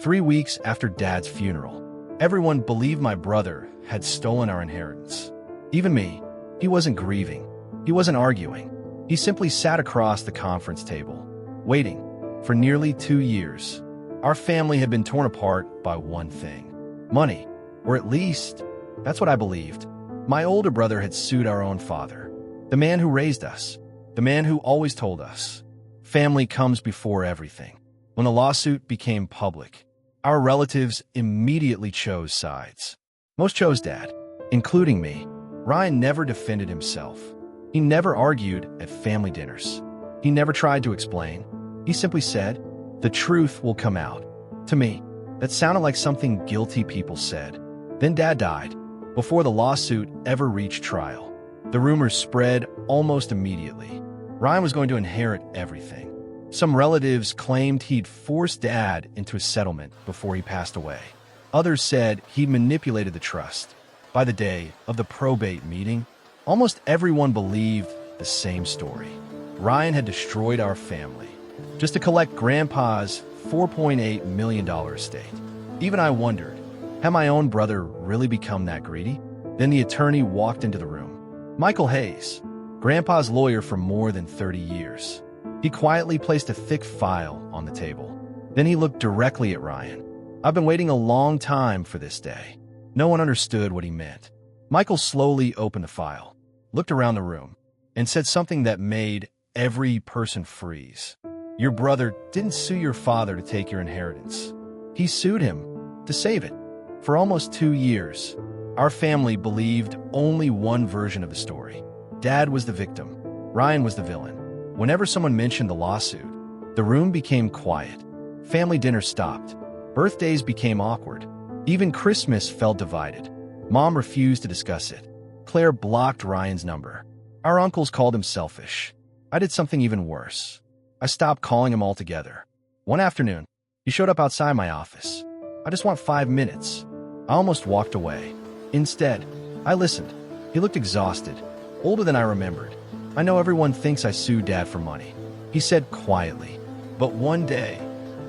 3 weeks after Dad's funeral. Everyone believed my brother had stolen our inheritance. Even me. He wasn't grieving. He wasn't arguing. He simply sat across the conference table, waiting. For nearly 2 years, our family had been torn apart by one thing: money. Or at least, that's what I believed. My older brother had sued our own father, the man who raised us, the man who always told us, family comes before everything. When the lawsuit became public, our relatives immediately chose sides. Most chose Dad, including me. Ryan never defended himself. He never argued at family dinners. He never tried to explain. He simply said, "The truth will come out." To me, that sounded like something guilty people said. Then Dad died, before the lawsuit ever reached trial. The rumors spread almost immediately. Ryan was going to inherit everything. Some relatives claimed he'd forced Dad into a settlement before he passed away. Others said he'd manipulated the trust. By the day of the probate meeting, almost everyone believed the same story. Ryan had destroyed our family just to collect Grandpa's $4.8 million estate. Even I wondered, had my own brother really become that greedy? Then the attorney walked into the room. Michael Hayes, Grandpa's lawyer for more than 30 years. He quietly placed a thick file on the table. Then he looked directly at Ryan. I've been waiting a long time for this day. No one understood what he meant. Michael slowly opened the file, looked around the room, and said something that made every person freeze. Your brother didn't sue your father to take your inheritance. He sued him to save it. For almost 2 years, our family believed only one version of the story. Dad was the victim. Ryan was the villain. Whenever someone mentioned the lawsuit, the room became quiet. Family dinners stopped. Birthdays became awkward. Even Christmas felt divided. Mom refused to discuss it. Claire blocked Ryan's number. Our uncles called him selfish. I did something even worse. I stopped calling him altogether. One afternoon, he showed up outside my office. I just want 5 minutes. I almost walked away. Instead, I listened. He looked exhausted, older than I remembered. I know everyone thinks I sued Dad for money, he said quietly. But one day,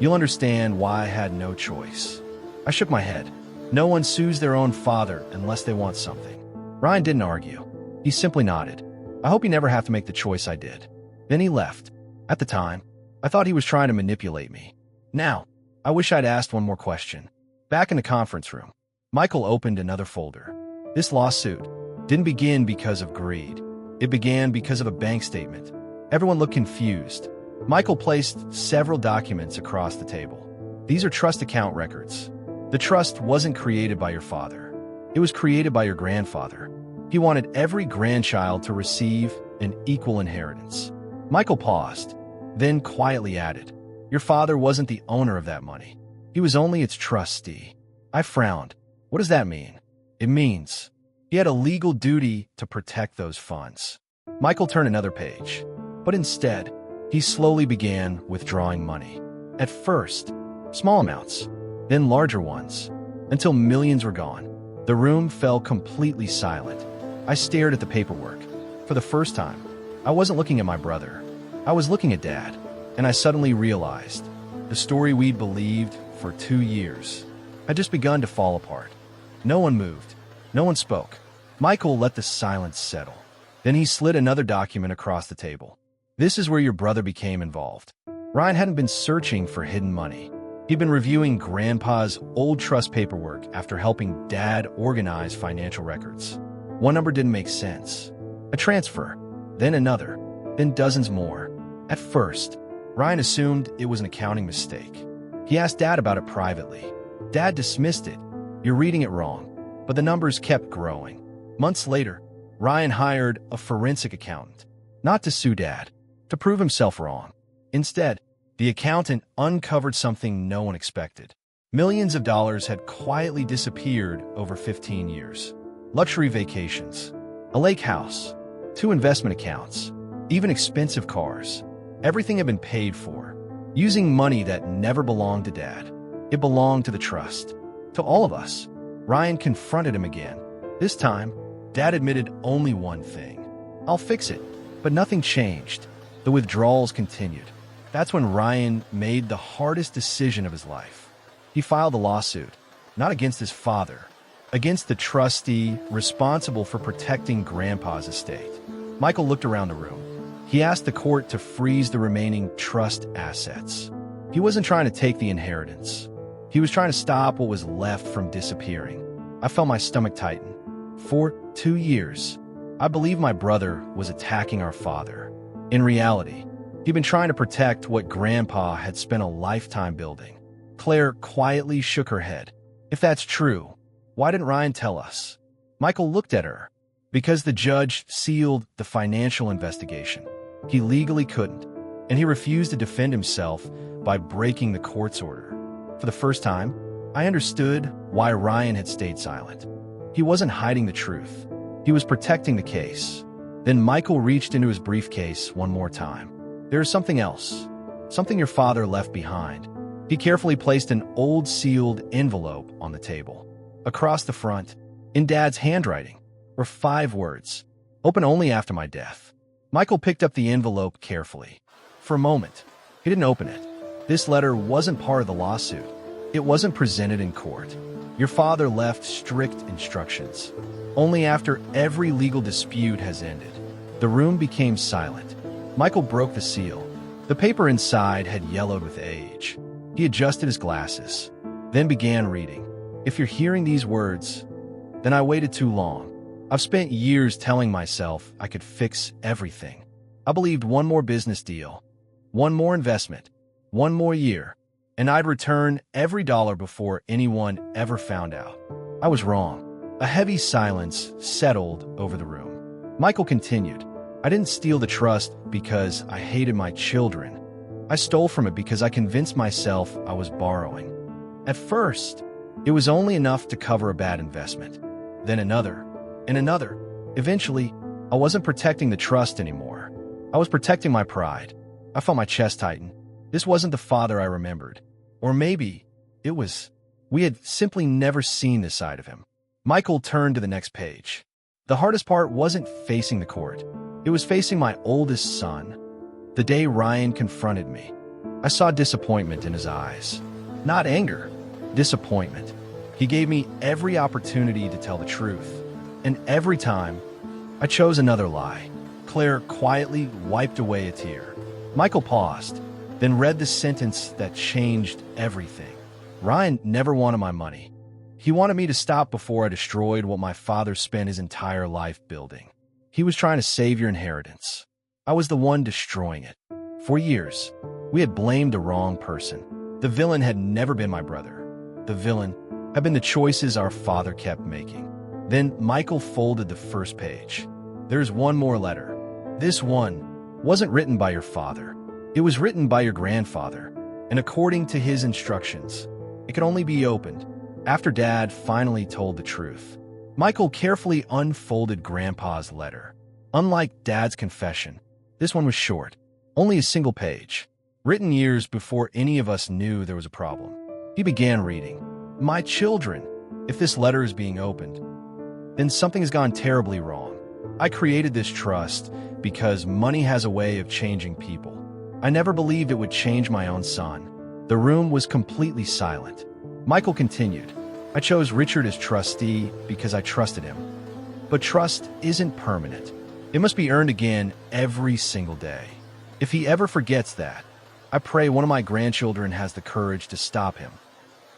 you'll understand why I had no choice. I shook my head. No one sues their own father unless they want something. Ryan didn't argue. He simply nodded. I hope you never have to make the choice I did. Then he left. At the time, I thought he was trying to manipulate me. Now, I wish I'd asked one more question. Back in the conference room, Michael opened another folder. This lawsuit didn't begin because of greed. It began because of a bank statement. Everyone looked confused. Michael placed several documents across the table. These are trust account records. The trust wasn't created by your father. It was created by your grandfather. He wanted every grandchild to receive an equal inheritance. Michael paused, then quietly added, "Your father wasn't the owner of that money. He was only its trustee." I frowned. What does that mean? It means he had a legal duty to protect those funds. Michael turned another page, but instead, he slowly began withdrawing money. At first, small amounts, then larger ones, until millions were gone. The room fell completely silent. I stared at the paperwork. For the first time, I wasn't looking at my brother. I was looking at Dad, and I suddenly realized the story we'd believed for 2 years had just begun to fall apart. No one moved. No one spoke. Michael let the silence settle. Then he slid another document across the table. This is where your brother became involved. Ryan hadn't been searching for hidden money. He'd been reviewing Grandpa's old trust paperwork after helping Dad organize financial records. One number didn't make sense. A transfer, then another, then dozens more. At first, Ryan assumed it was an accounting mistake. He asked Dad about it privately. Dad dismissed it. "You're reading it wrong." But the numbers kept growing. Months later, Ryan hired a forensic accountant, not to sue Dad, to prove himself wrong. Instead, the accountant uncovered something no one expected. Millions of dollars had quietly disappeared over 15 years. Luxury vacations, a lake house, 2 investment accounts, even expensive cars. Everything had been paid for, using money that never belonged to Dad. It belonged to the trust, to all of us. Ryan confronted him again. This time, Dad admitted only one thing. "I'll fix it." But nothing changed. The withdrawals continued. That's when Ryan made the hardest decision of his life. He filed a lawsuit, not against his father, against the trustee responsible for protecting Grandpa's estate. Michael looked around the room. He asked the court to freeze the remaining trust assets. He wasn't trying to take the inheritance. He was trying to stop what was left from disappearing. I felt my stomach tighten. For 2 years, I believed my brother was attacking our father. In reality, he'd been trying to protect what Grandpa had spent a lifetime building. Claire quietly shook her head. If that's true, why didn't Ryan tell us? Michael looked at her. Because the judge sealed the financial investigation. He legally couldn't, and he refused to defend himself by breaking the court's order. For the first time, I understood why Ryan had stayed silent. He wasn't hiding the truth. He was protecting the case. Then Michael reached into his briefcase one more time. There's something else. Something your father left behind. He carefully placed an old sealed envelope on the table. Across the front, in Dad's handwriting, were 5 words. Open only after my death. Michael picked up the envelope carefully. For a moment, he didn't open it. This letter wasn't part of the lawsuit. It wasn't presented in court. Your father left strict instructions. Only after every legal dispute has ended. The room became silent. Michael broke the seal. The paper inside had yellowed with age. He adjusted his glasses, then began reading. If you're hearing these words, then I waited too long. I've spent years telling myself I could fix everything. I believed one more business deal, one more investment, one more year, and I'd return every dollar before anyone ever found out. I was wrong. A heavy silence settled over the room. Michael continued, I didn't steal the trust because I hated my children. I stole from it because I convinced myself I was borrowing. At first, it was only enough to cover a bad investment. Then another, and another. Eventually, I wasn't protecting the trust anymore. I was protecting my pride. I felt my chest tighten. This wasn't the father I remembered. Or maybe it was. We had simply never seen this side of him. Michael turned to the next page. The hardest part wasn't facing the court. It was facing my oldest son. The day Ryan confronted me, I saw disappointment in his eyes. Not anger, disappointment. He gave me every opportunity to tell the truth. And every time, I chose another lie. Claire quietly wiped away a tear. Michael paused, then read the sentence that changed everything. Ryan never wanted my money. He wanted me to stop before I destroyed what my father spent his entire life building. He was trying to save your inheritance. I was the one destroying it. For years, we had blamed the wrong person. The villain had never been my brother. The villain had been the choices our father kept making. Then Michael folded the first page. There's one more letter. This one wasn't written by your father. It was written by your grandfather, and according to his instructions, it could only be opened after Dad finally told the truth. Michael carefully unfolded Grandpa's letter. Unlike Dad's confession, this one was short, only a single page, written years before any of us knew there was a problem. He began reading, My children, if this letter is being opened, then something has gone terribly wrong. I created this trust because money has a way of changing people. I never believed it would change my own son. The room was completely silent. Michael continued, I chose Richard as trustee because I trusted him. But trust isn't permanent. It must be earned again every single day. If he ever forgets that, I pray one of my grandchildren has the courage to stop him.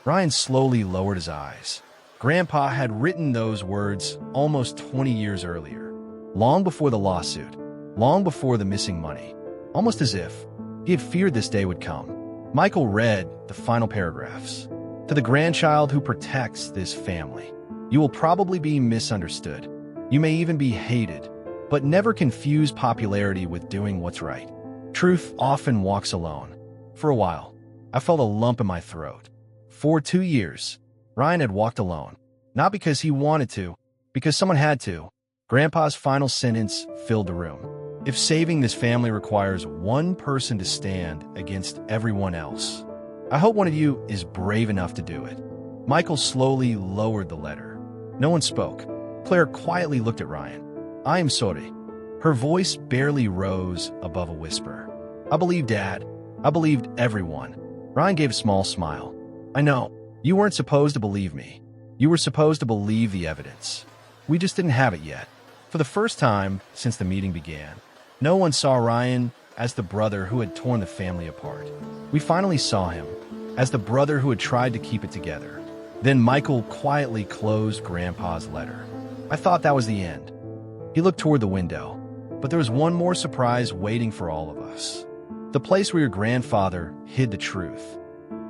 Ryan slowly lowered his eyes. Grandpa had written those words almost 20 years earlier, long before the lawsuit, long before the missing money, almost as if he had feared this day would come. Michael read the final paragraphs. To the grandchild who protects this family, you will probably be misunderstood. You may even be hated, but never confuse popularity with doing what's right. Truth often walks alone. For a while, I felt a lump in my throat. For 2 years, Ryan had walked alone, not because he wanted to, because someone had to. Grandpa's final sentence filled the room. If saving this family requires one person to stand against everyone else, I hope one of you is brave enough to do it. Michael slowly lowered the letter. No one spoke. Claire quietly looked at Ryan. I am sorry. Her voice barely rose above a whisper. I believed Dad. I believed everyone. Ryan gave a small smile. I know. You weren't supposed to believe me. You were supposed to believe the evidence. We just didn't have it yet. For the first time since the meeting began, no one saw Ryan as the brother who had torn the family apart. We finally saw him as the brother who had tried to keep it together. Then Michael quietly closed Grandpa's letter. I thought that was the end. He looked toward the window, but there was one more surprise waiting for all of us. The place where your grandfather hid the truth.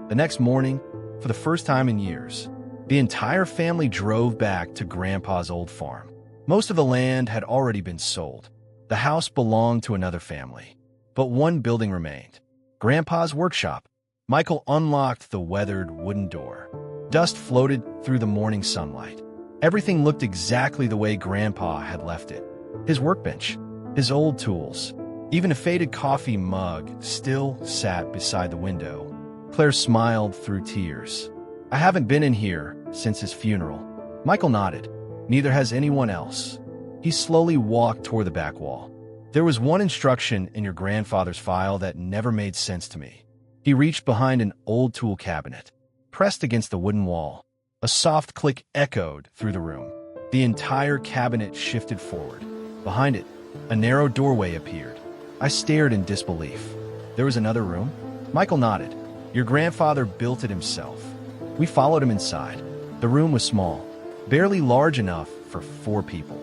The next morning, for the first time in years, the entire family drove back to Grandpa's old farm. Most of the land had already been sold. The house belonged to another family, but one building remained. Grandpa's workshop. Michael unlocked the weathered wooden door. Dust floated through the morning sunlight. Everything looked exactly the way Grandpa had left it. His workbench, his old tools, even a faded coffee mug still sat beside the window. Claire smiled through tears. I haven't been in here since his funeral. Michael nodded. Neither has anyone else. He slowly walked toward the back wall. There was one instruction in your grandfather's file that never made sense to me. He reached behind an old tool cabinet, pressed against the wooden wall. A soft click echoed through the room. The entire cabinet shifted forward. Behind it, a narrow doorway appeared. I stared in disbelief. There was another room? Michael nodded. Your grandfather built it himself. We followed him inside. The room was small, barely large enough for 4 people.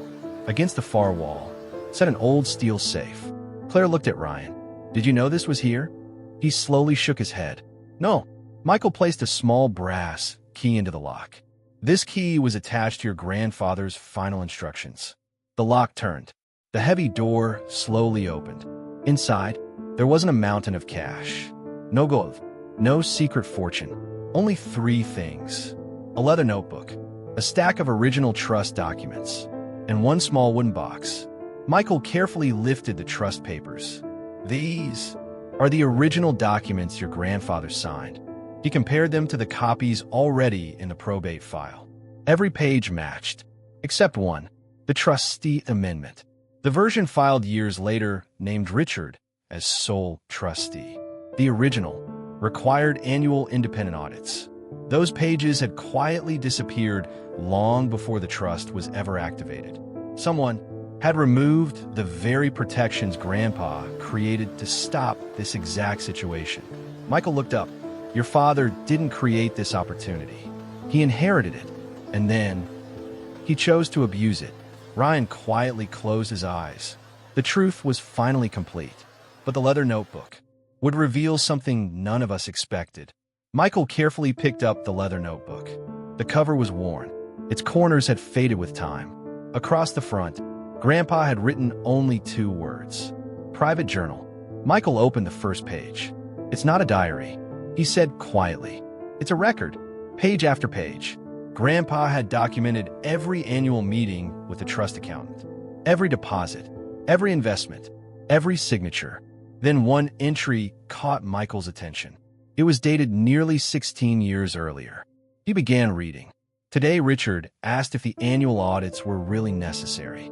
Against the far wall sat an old steel safe. Claire looked at Ryan. Did you know this was here? He slowly shook his head. No. Michael placed a small brass key into the lock. This key was attached to your grandfather's final instructions. The lock turned. The heavy door slowly opened. Inside, there wasn't a mountain of cash. No gold, no secret fortune. Only 3 things. A leather notebook, a stack of original trust documents, and one small wooden box. Michael carefully lifted the trust papers. These are the original documents your grandfather signed. He compared them to the copies already in the probate file. Every page matched, except one, the trustee amendment. The version filed years later named Richard as sole trustee. The original required annual independent audits. Those pages had quietly disappeared long before the trust was ever activated. Someone had removed the very protections Grandpa created to stop this exact situation. Michael looked up. Your father didn't create this opportunity. He inherited it, and then he chose to abuse it. Ryan quietly closed his eyes. The truth was finally complete, but the leather notebook would reveal something none of us expected. Michael carefully picked up the leather notebook. The cover was worn. Its corners had faded with time. Across the front, Grandpa had written only 2 words. Private journal. Michael opened the first page. It's not a diary, he said quietly. It's a record, page after page. Grandpa had documented every annual meeting with the trust accountant, every deposit, every investment, every signature. Then one entry caught Michael's attention. It was dated nearly 16 years earlier. He began reading. Today, Richard asked if the annual audits were really necessary.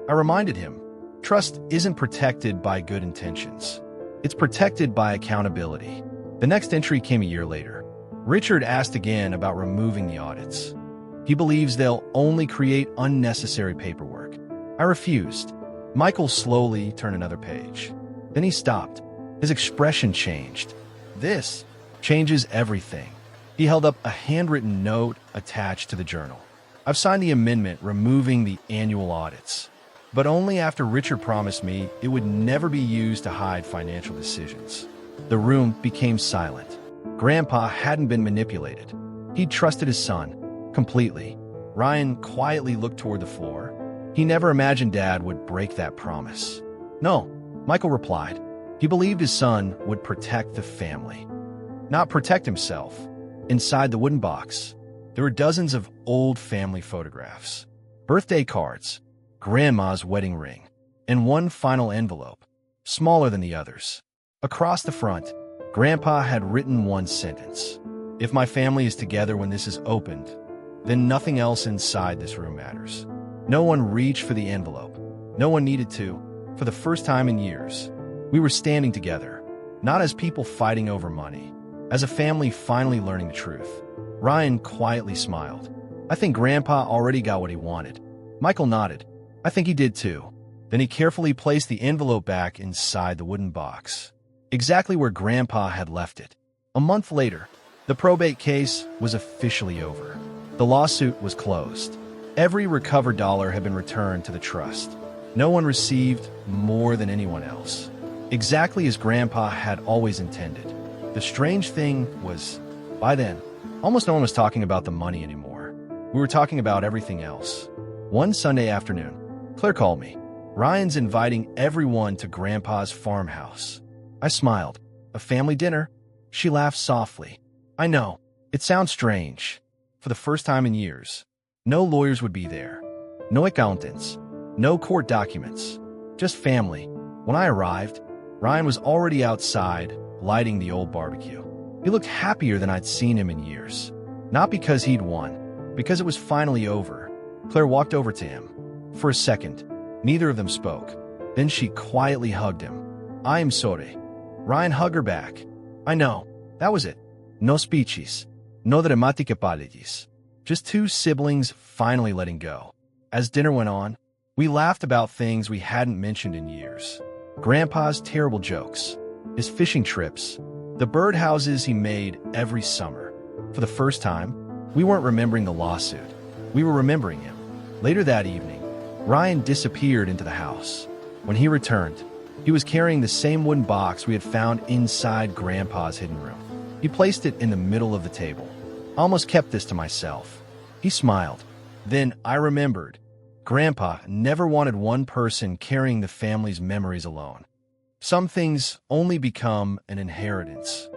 I reminded him, trust isn't protected by good intentions. It's protected by accountability. The next entry came a year later. Richard asked again about removing the audits. He believes they'll only create unnecessary paperwork. I refused. Michael slowly turned another page. Then he stopped. His expression changed. This changes everything. He held up a handwritten note attached to the journal. I've signed the amendment removing the annual audits, but only after Richard promised me it would never be used to hide financial decisions. The room became silent. Grandpa hadn't been manipulated. He trusted his son completely. Ryan quietly looked toward the floor. He never imagined Dad would break that promise. No, Michael replied. He believed his son would protect the family, not protect himself. Inside the wooden box, there were dozens of old family photographs, birthday cards, Grandma's wedding ring, and one final envelope, smaller than the others. Across the front, Grandpa had written one sentence. If my family is together when this is opened, then nothing else inside this room matters. No one reached for the envelope. No one needed to. For the first time in years, we were standing together, not as people fighting over money, as a family finally learning the truth. Ryan quietly smiled. I think Grandpa already got what he wanted. Michael nodded. I think he did too. Then he carefully placed the envelope back inside the wooden box, exactly where Grandpa had left it. A month later, the probate case was officially over. The lawsuit was closed. Every recovered dollar had been returned to the trust. No one received more than anyone else, exactly as Grandpa had always intended. The strange thing was, by then, almost no one was talking about the money anymore. We were talking about everything else. One Sunday afternoon, Claire called me. Ryan's inviting everyone to Grandpa's farmhouse. I smiled. A family dinner? She laughed softly. I know, it sounds strange. For the first time in years, no lawyers would be there. No accountants. No court documents. Just family. When I arrived, Ryan was already outside, lighting the old barbecue. He looked happier than I'd seen him in years. Not because he'd won, because it was finally over. Claire walked over to him. For a second, neither of them spoke. Then she quietly hugged him. I am sorry. Ryan hugged her back. I know. That was it. No speeches. No dramatic apologies. Just two siblings finally letting go. As dinner went on, we laughed about things we hadn't mentioned in years. Grandpa's terrible jokes, his fishing trips, the birdhouses he made every summer. For the first time, we weren't remembering the lawsuit. We were remembering him. Later that evening, Ryan disappeared into the house. When he returned, he was carrying the same wooden box we had found inside Grandpa's hidden room. He placed it in the middle of the table. I almost kept this to myself. He smiled. Then I remembered. Grandpa never wanted one person carrying the family's memories alone. Some things only become an inheritance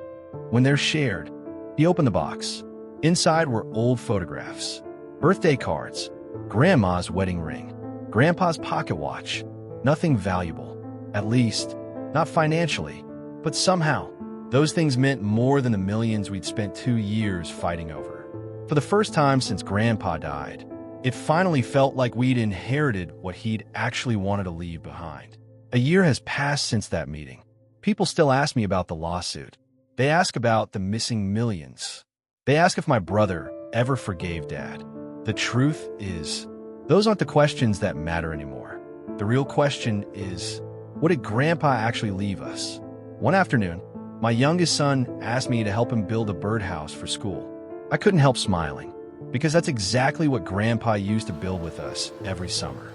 when they're shared. He opened the box. Inside were old photographs, birthday cards, Grandma's wedding ring, Grandpa's pocket watch. Nothing valuable, at least, not financially, but somehow, those things meant more than the millions we'd spent 2 years fighting over. For the first time since Grandpa died, it finally felt like we'd inherited what he'd actually wanted to leave behind. A year has passed since that meeting. People still ask me about the lawsuit. They ask about the missing millions. They ask if my brother ever forgave Dad. The truth is, those aren't the questions that matter anymore. The real question is, what did Grandpa actually leave us? One afternoon, my youngest son asked me to help him build a birdhouse for school. I couldn't help smiling, because that's exactly what Grandpa used to build with us every summer.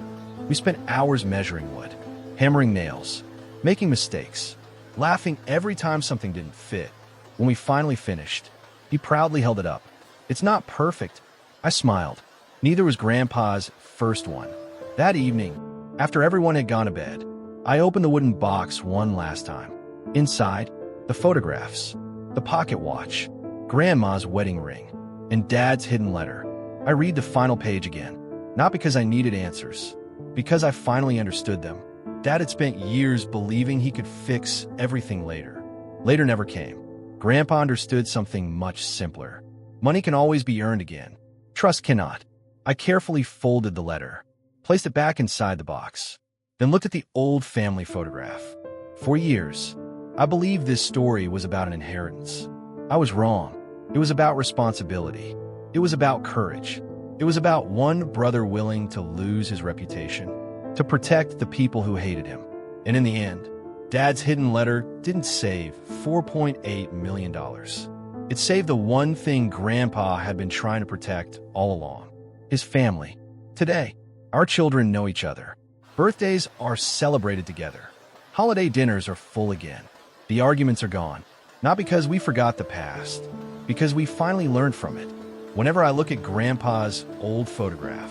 We spent hours measuring wood, hammering nails, making mistakes, laughing every time something didn't fit. When we finally finished, he proudly held it up. It's not perfect. I smiled. Neither was Grandpa's first one. That evening, after everyone had gone to bed, I opened the wooden box one last time. Inside, the photographs, the pocket watch, Grandma's wedding ring, and Dad's hidden letter. I read the final page again, not because I needed answers, because I finally understood them. Dad had spent years believing he could fix everything later. Later never came. Grandpa understood something much simpler. Money can always be earned again. Trust cannot. I carefully folded the letter, placed it back inside the box, then looked at the old family photograph. For years, I believed this story was about an inheritance. I was wrong. It was about responsibility. It was about courage. It was about one brother willing to lose his reputation, to protect the people who hated him. And in the end, Dad's hidden letter didn't save $4.8 million. It saved the one thing Grandpa had been trying to protect all along: his family. Today, our children know each other. Birthdays are celebrated together. Holiday dinners are full again. The arguments are gone, not because we forgot the past, because we finally learned from it. Whenever I look at Grandpa's old photograph,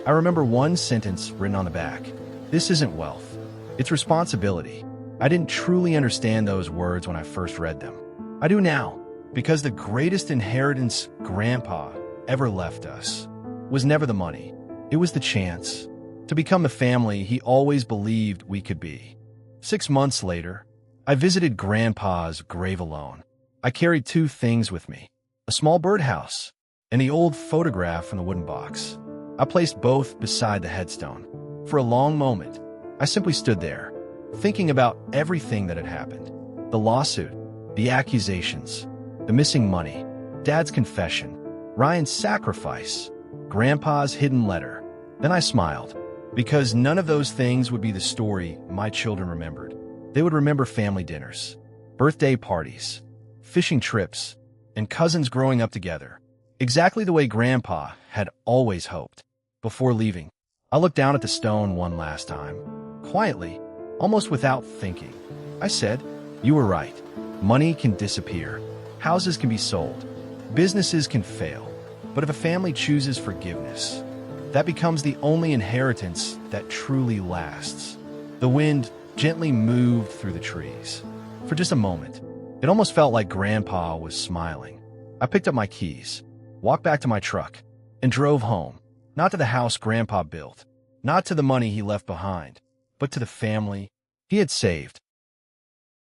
I remember one sentence written on the back. This isn't wealth, it's responsibility. I didn't truly understand those words when I first read them. I do now, because the greatest inheritance Grandpa ever left us was never the money. It was the chance to become the family he always believed we could be. 6 months later, I visited Grandpa's grave alone. I carried 2 things with me: a small birdhouse and the old photograph from the wooden box. I placed both beside the headstone. For a long moment, I simply stood there, thinking about everything that had happened. The lawsuit, the accusations, the missing money, Dad's confession, Ryan's sacrifice, Grandpa's hidden letter. Then I smiled, because none of those things would be the story my children remembered. They would remember family dinners, birthday parties, fishing trips, and cousins growing up together, exactly the way Grandpa had always hoped. Before leaving, I looked down at the stone one last time. Quietly, almost without thinking, I said, "You were right. Money can disappear. Houses can be sold. Businesses can fail. But if a family chooses forgiveness, that becomes the only inheritance that truly lasts." The wind gently moved through the trees. For just a moment, it almost felt like Grandpa was smiling. I picked up my keys, walked back to my truck, and drove home. Not to the house Grandpa built, not to the money he left behind, but to the family he had saved.